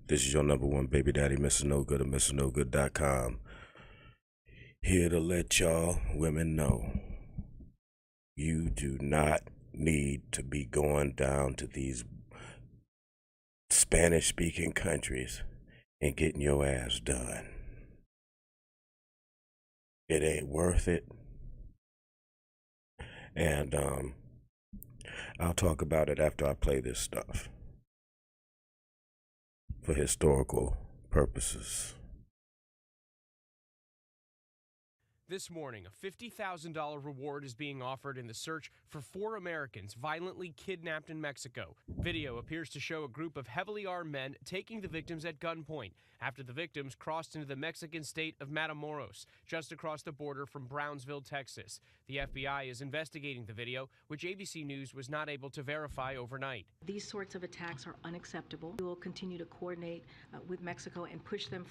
This is your number one baby daddy, Mr. No Good of MrNoGood.com. Here to let y'all women know you do not need to be going down to these Spanish-speaking countries and getting your ass done. It ain't worth it. And I'll talk about it after I play this stuff for historical purposes. This morning, a $50,000 reward is being offered in the search for 4 Americans violently kidnapped in Mexico. Video appears to show a group of heavily armed men taking the victims at gunpoint after the victims crossed into the Mexican state of Matamoros, just across the border from Brownsville, Texas. The FBI is investigating the video, which ABC News was not able to verify overnight. These sorts of attacks are unacceptable. We will continue to coordinate with Mexico and push them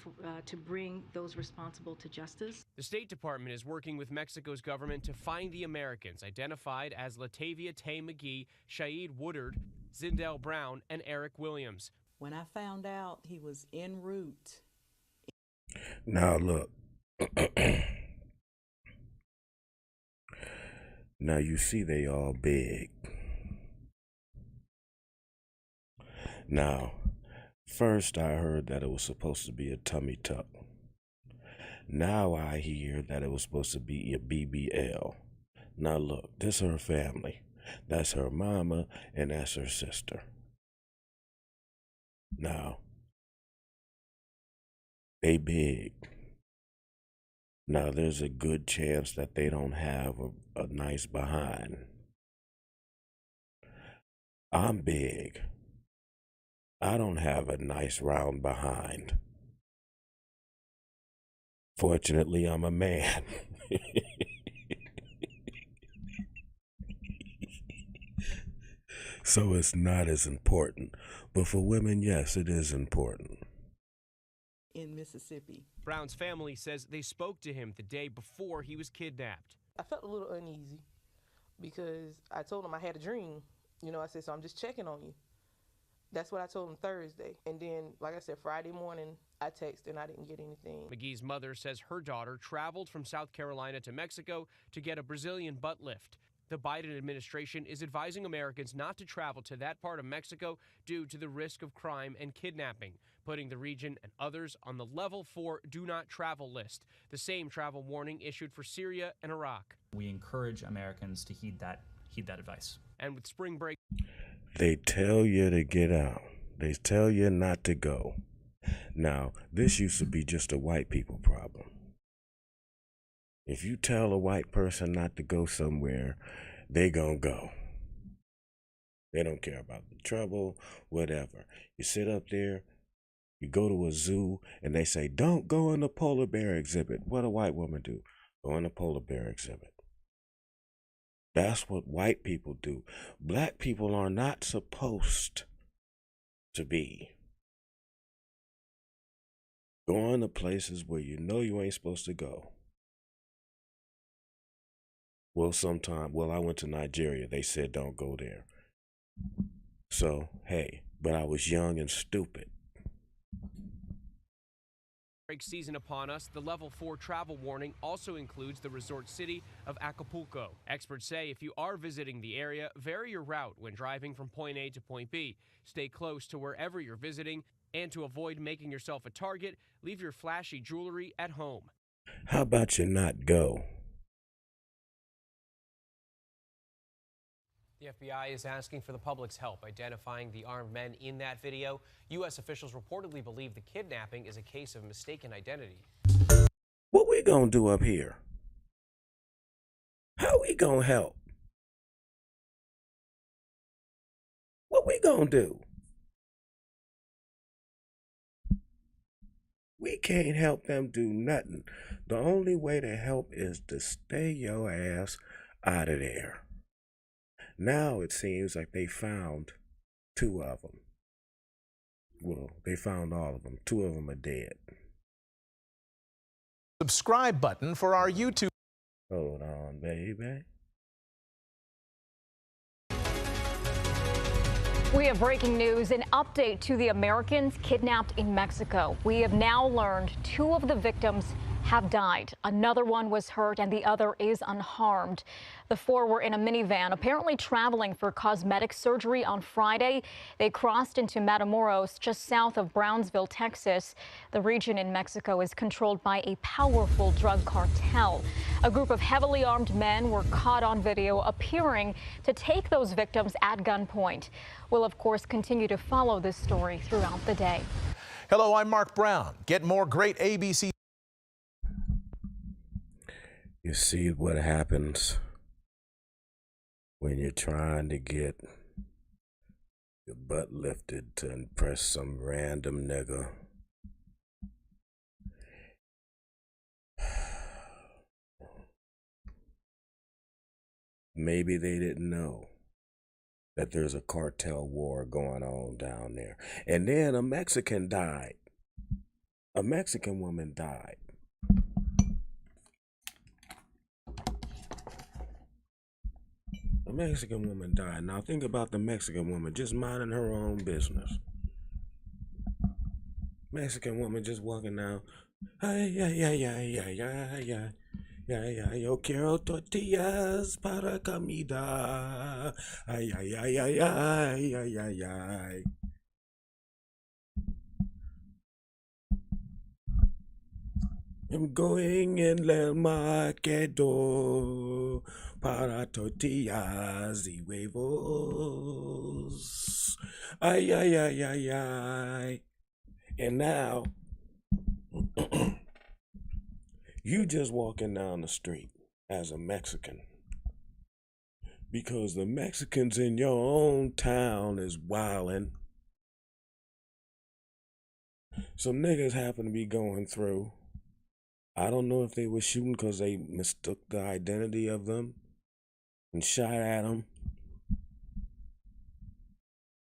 to bring those responsible to justice. The State Department is working with Mexico's government to find the Americans identified as LaTavia Tay McGee, Shaeed Woodard, Zindell Brown, and Eric Williams. When I found out he was en route. Now look. Now you see they all big. Now, first I heard that it was supposed to be a tummy tuck. Now I hear that it was supposed to be a BBL. Now look, this is her family. That's her mama and that's her sister. Now, they big. Now there's a good chance that they don't have a nice behind. I'm big. I don't have a nice round behind. Fortunately, I'm a man. So it's not as important. But for women, yes, it is important. In Mississippi. Brown's family says they spoke to him the day before he was kidnapped. I felt a little uneasy because I told him I had a dream. You know, I said, so I'm just checking on you. That's what I told him Thursday. And then, like I said, Friday morning, I texted and I didn't get anything. McGee's mother says her daughter traveled from South Carolina to Mexico to get a Brazilian butt lift. The Biden administration is advising Americans not to travel to that part of Mexico due to the risk of crime and kidnapping, putting the region and others on the level 4 do not travel list, the same travel warning issued for Syria and Iraq. We encourage Americans to heed that advice. And with spring break, they tell you to get out. They tell you not to go. Now, this used to be just a white people problem. If you tell a white person not to go somewhere, they gonna go. They don't care about the trouble, whatever. You sit up there, you go to a zoo, and they say, don't go in the polar bear exhibit. What a white woman do? Go in the polar bear exhibit. That's what white people do. Black people are not supposed to be going to places where you know you ain't supposed to go. Well, I went to Nigeria. They said don't go there. So, hey, but I was young and stupid. break season upon us, the level 4 travel warning also includes the resort city of Acapulco. Experts say if you are visiting the area, vary your route when driving from point A to point B. Stay close to wherever you're visiting, and to avoid making yourself a target, leave your flashy jewelry at home. How about you not go? The FBI is asking for the public's help identifying the armed men in that video. U.S. officials reportedly believe the kidnapping is a case of mistaken identity. What we gonna do up here? How we gonna help? What we gonna do? We can't help them do nothing. The only way to help is to stay your ass out of there. Now it seems like they found 2 of them. Well, they found all of them. 2 of them are dead. Subscribe button for our YouTube. Hold on, baby. We have breaking news, an update to the Americans kidnapped in Mexico. We have now learned 2 of the victims have died. Another one was hurt and the other is unharmed. The 4 were in a minivan, apparently traveling for cosmetic surgery on Friday. They crossed into Matamoros, just south of Brownsville, Texas. The region in Mexico is controlled by a powerful drug cartel. A group of heavily armed men were caught on video appearing to take those victims at gunpoint. We'll, of course, continue to follow this story throughout the day. Hello, I'm Mark Brown. Get more great ABC. You see what happens when you're trying to get your butt lifted to impress some random nigga. Maybe they didn't know that there's a cartel war going on down there. And then a Mexican died. A Mexican woman died. A Mexican woman died. Now think about the Mexican woman just minding her own business. Mexican woman just walking down. Ay, ay, ay, ay, ay, ay, ay. Yo quiero tortillas para comida. Ay, ay, ay, ay, ay, ay, ay, ay. I'm going in el marketo para tortillas y huevos. Ay, ay, ay, ay, ay. And now, you just walking down the street as a Mexican because the Mexicans in your own town is wildin'. Some niggas happen to be going through. I don't know if they were shooting because they mistook the identity of them and shot at them,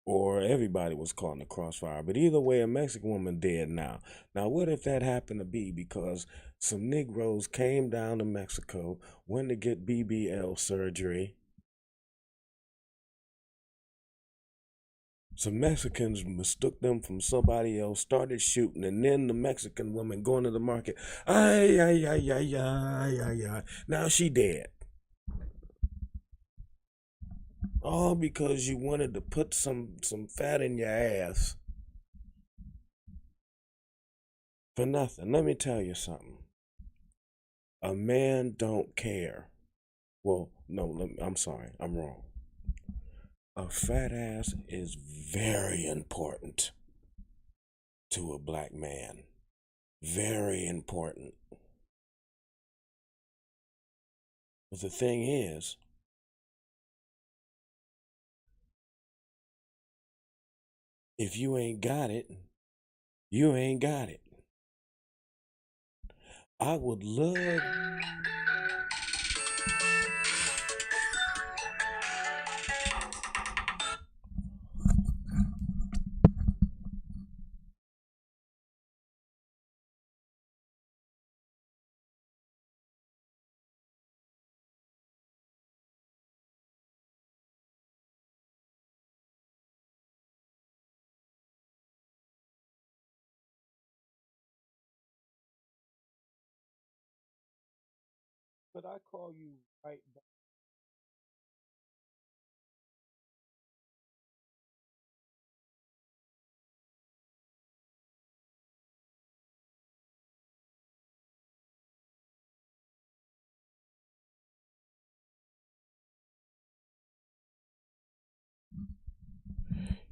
or everybody was caught in the crossfire. But either way, a Mexican woman dead now. Now, what if that happened to be because some Negroes came down to Mexico, went to get BBL surgery? Some Mexicans mistook them from somebody else, started shooting, and then the Mexican woman going to the market. Ay, ay, ay, ay, ay, ay, ay. Now she dead. All because you wanted to put some fat in your ass. For nothing. Let me tell you something. A man don't care. Well, no, I'm sorry. I'm wrong. A fat ass is very important to a black man. Very important. But the thing is, if you ain't got it, you ain't got it. I would love... But I call you right back.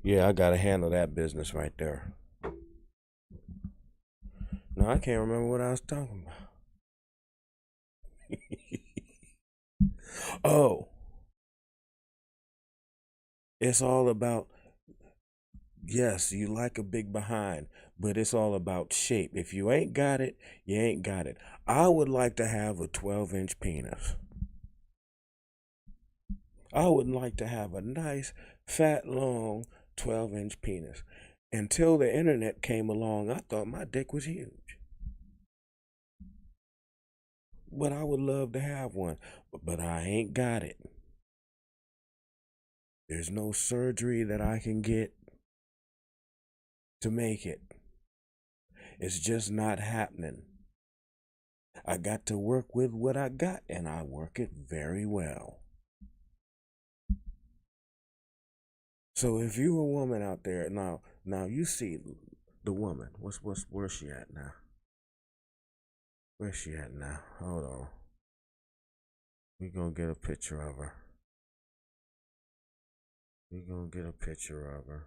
Yeah, I gotta handle that business right there. No, I can't remember what I was talking about. Oh, it's all about, yes, you like a big behind, but it's all about shape. If you ain't got it, you ain't got it. I would like to have a 12-inch penis. I would like to have a nice, fat, long 12-inch penis. Until the internet came along, I thought my dick was huge. But I would love to have one, but I ain't got it. There's no surgery that I can get to make it. It's just not happening. I got to work with what I got, and I work it very well. So if you're a woman out there, now you see the woman. Where's she at now? Where's she at now? Hold on. We gonna get a picture of her. We gonna get a picture of her.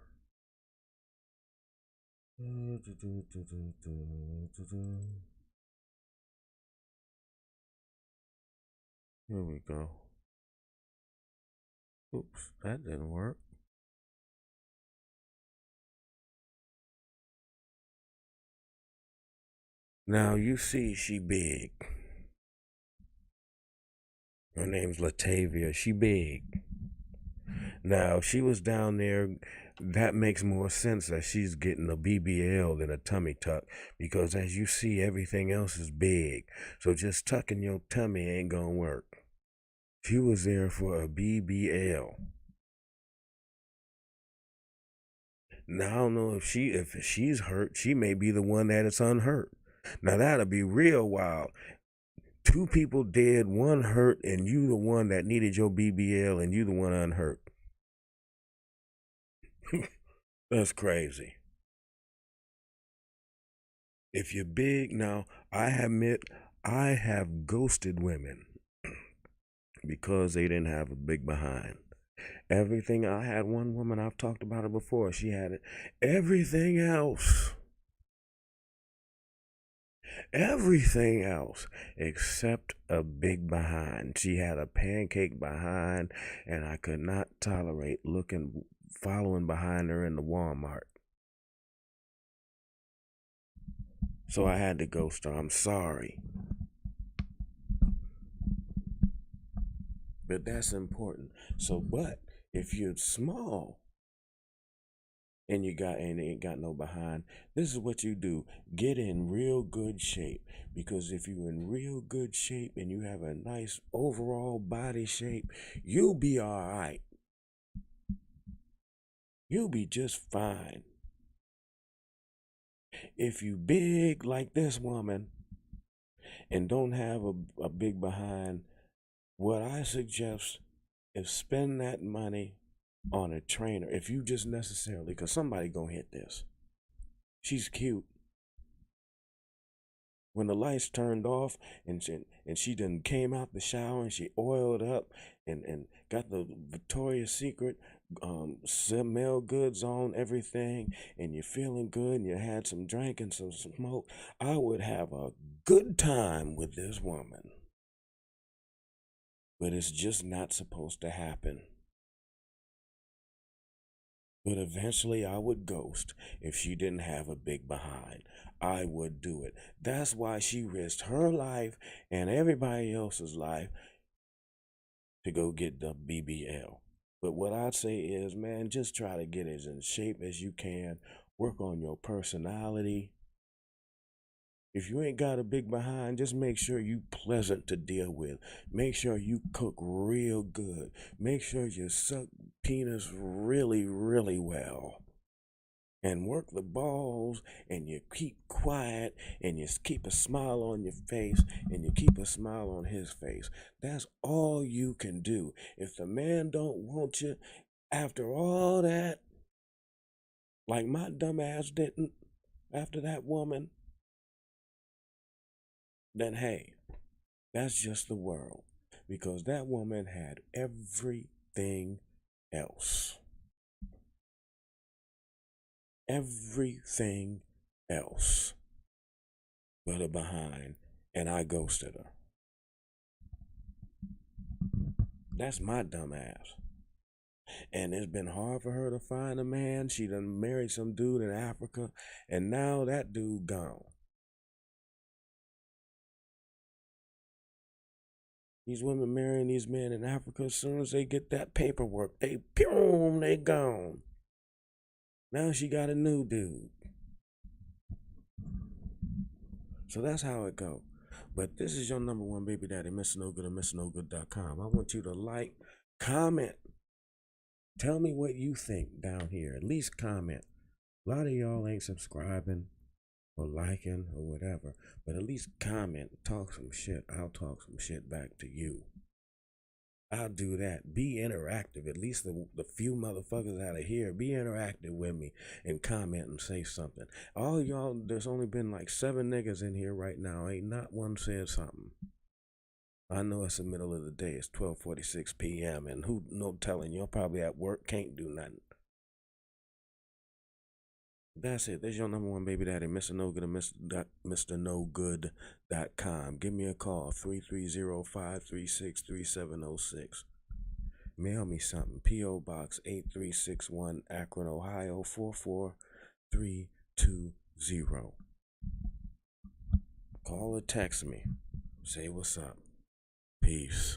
Here we go. Oops, that didn't work. Now you see she big. Her name's LaTavia. She big. Now, if she was down there, that makes more sense that she's getting a BBL than a tummy tuck, because as you see, everything else is big. So just tucking your tummy ain't gonna work. She was there for a BBL. Now, I don't know if she's hurt, she may be the one that is unhurt. Now, that'll be real wild. 2 people dead, 1 hurt, and you the one that needed your BBL, and you the one unhurt. That's crazy. If you're big, now, I admit, I have ghosted women because they didn't have a big behind. Everything, I had one woman, I've talked about her before, she had it. Everything else except a big behind. She had a pancake behind, and I could not tolerate following behind her in the Walmart. So I had to ghost her. I'm sorry. But that's important. So, but if you're small and you ain't got no behind, this is what you do. Get in real good shape, because if you're in real good shape and you have a nice overall body shape, you'll be all right. You'll be just fine. If you big like this woman and don't have a big behind, what I suggest is spend that money on a trainer. If you just necessarily, because somebody gonna hit this. She's cute. When the lights turned off and she done came out the shower and she oiled up and got the Victoria's Secret smell goods on everything, and you're feeling good and you had some drink and some smoke, I would have a good time with this woman. But it's just not supposed to happen. But eventually I would ghost if she didn't have a big behind. I would do it. That's why she risked her life and everybody else's life to go get the BBL. But what I'd say is, man, just try to get as in shape as you can. Work on your personality. If you ain't got a big behind, just make sure you pleasant to deal with. Make sure you cook real good. Make sure you suck penis really, really well. And work the balls, and you keep quiet, and you keep a smile on your face, and you keep a smile on his face. That's all you can do. If the man don't want you, after all that, like my dumb ass didn't, after that woman, then hey, that's just the world. Because that woman had everything else. Everything else but a behind, and I ghosted her. That's my dumb ass. And it's been hard for her to find a man. She done married some dude in Africa, and now that dude gone. These women marrying these men in Africa, as soon as they get that paperwork, they gone. Now she got a new dude. So that's how it go. But this is your number one baby daddy, Mr. No Good, and MrNoGood.com. I want you to like, comment, Tell me what you think down here. At least comment. A lot of y'all ain't subscribing or liking or whatever, but at least comment, talk some shit. I'll talk some shit back to you. I'll do that. Be interactive. At least the few motherfuckers out of here, be interactive with me and comment and say something. All y'all, there's only been like 7 niggas in here right now. Ain't not one said something. I know it's the middle of the day. It's 12:46 p.m. and who no telling, you're probably at work, can't do nothing. That's it. There's your number one baby daddy, Mr. No Good, MrNoGood.com. Give me a call, 330-536-3706. Mail me something, P.O. Box 8361, Akron, Ohio 44320. Call or text me. Say what's up. Peace.